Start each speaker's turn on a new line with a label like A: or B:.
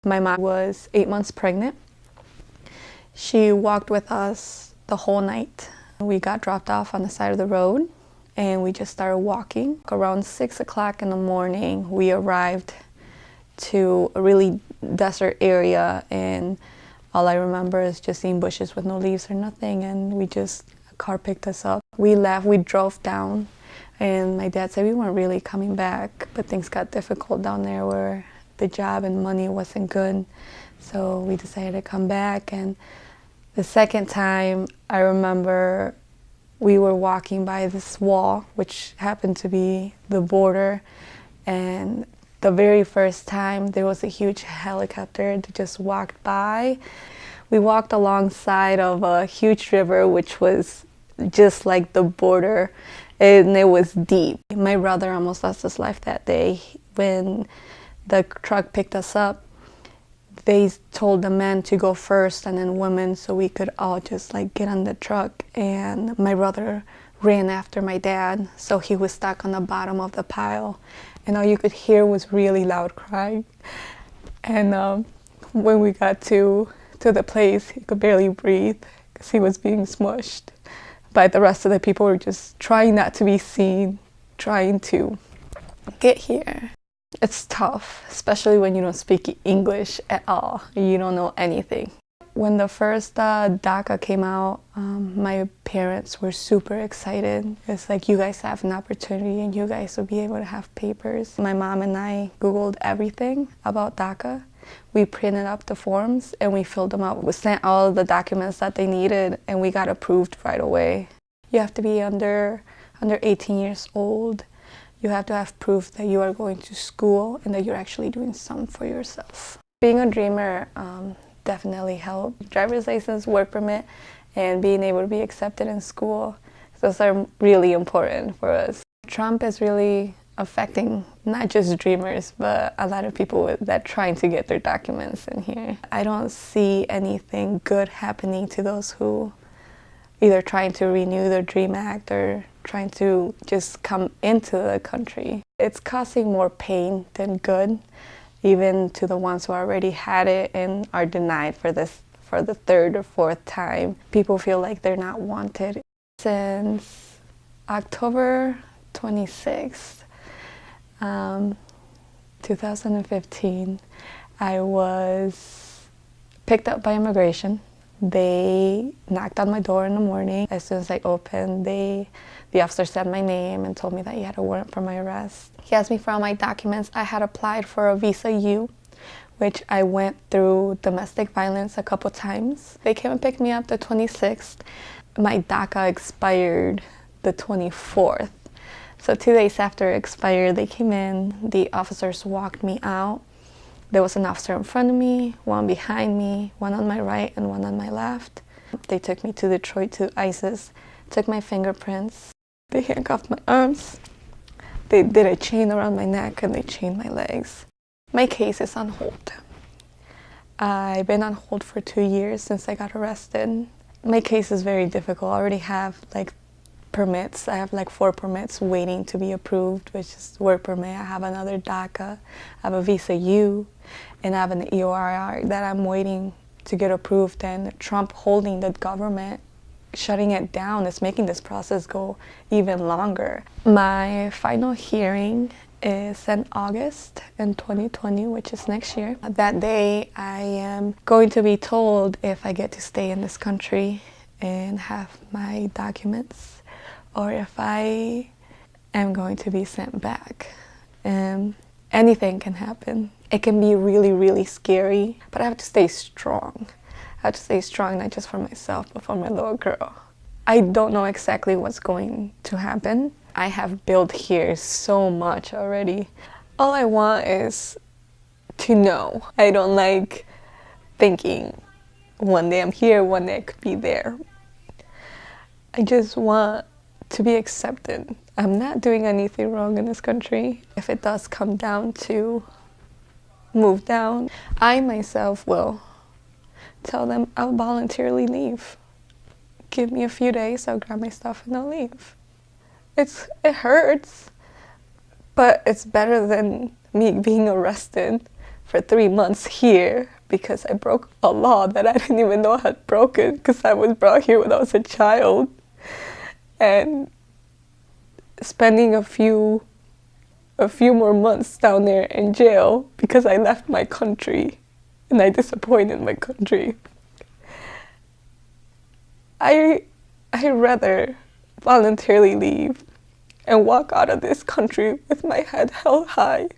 A: My mom was 8 months pregnant. She walked with us the whole night. We got dropped off on the side of the road and we just started walking. Around 6 o'clock in the morning, we arrived to a really desert area, and all I remember is just seeing bushes with no leaves or nothing, and a car picked us up. We left, we drove down, and my dad said we weren't really coming back, but things got difficult down there where the job and money wasn't good, so we decided to come back. And the second time, I remember we were walking by this wall, which happened to be the border, and the very first time there was a huge helicopter that just walked by. We walked alongside of a huge river, which was just like the border, and it was deep. My brother almost lost his life that day. When the truck picked us up, they told the men to go first and then women, so we could all just like get on the truck. And my brother ran after my dad, so he was stuck on the bottom of the pile, and all you could hear was really loud crying. And when we got to the place, he could barely breathe because he was being smushed. But the rest of the people were just trying not to be seen, trying to get here. It's tough, especially when you don't speak English at all. You don't know anything. When the first DACA came out, my parents were super excited. It's like, you guys have an opportunity and you guys will be able to have papers. My mom and I Googled everything about DACA. We printed up the forms and we filled them out. We sent all of the documents that they needed and we got approved right away. You have to be under 18 years old. You have to have proof that you are going to school and that you're actually doing something for yourself. Being a dreamer definitely helped. Driver's license, work permit, and being able to be accepted in school, those are really important for us. Trump is really affecting not just dreamers, but a lot of people that trying to get their documents in here. I don't see anything good happening to those who either trying to renew their DREAM Act or trying to just come into the country. It's causing more pain than good, even to the ones who already had it and are denied for the third or fourth time. People feel like they're not wanted. Since October 26th, 2015, I was picked up by immigration. They knocked on my door in the morning. As soon as I opened, the officer said my name and told me that he had a warrant for my arrest. He asked me for all my documents. I had applied for a Visa U, which I went through domestic violence a couple times. They came and picked me up the 26th. My DACA expired the 24th. So 2 days after it expired, they came in, the officers walked me out. There was an officer in front of me, one behind me, one on my right and one on my left. They took me to Detroit to ISIS, took my fingerprints. They handcuffed my arms. They did a chain around my neck and they chained my legs. My case is on hold. I've been on hold for 2 years since I got arrested. My case is very difficult. I already have permits. I have 4 permits waiting to be approved, which is work permit. I have another DACA. I have a Visa U, and I have an EOIR that I'm waiting to get approved. And Trump holding the government, shutting it down, is making this process go even longer. My final hearing is in August in 2020, which is next year. That day, I am going to be told if I get to stay in this country and have my documents, or if I am going to be sent back. And anything can happen. It can be really, really scary, but I have to stay strong. I have to stay strong, not just for myself, but for my little girl. I don't know exactly what's going to happen. I have built here so much already. All I want is to know. I don't like thinking one day I'm here, one day I could be there. I just want to be accepted. I'm not doing anything wrong in this country. If it does come down to move down, I myself will tell them I'll voluntarily leave. Give me a few days, I'll grab my stuff and I'll leave. It hurts, but it's better than me being arrested for 3 months here because I broke a law that I didn't even know I had broken because I was brought here when I was a child. And spending a few more months down there in jail because I left my country and I disappointed my country. I rather voluntarily leave and walk out of this country with my head held high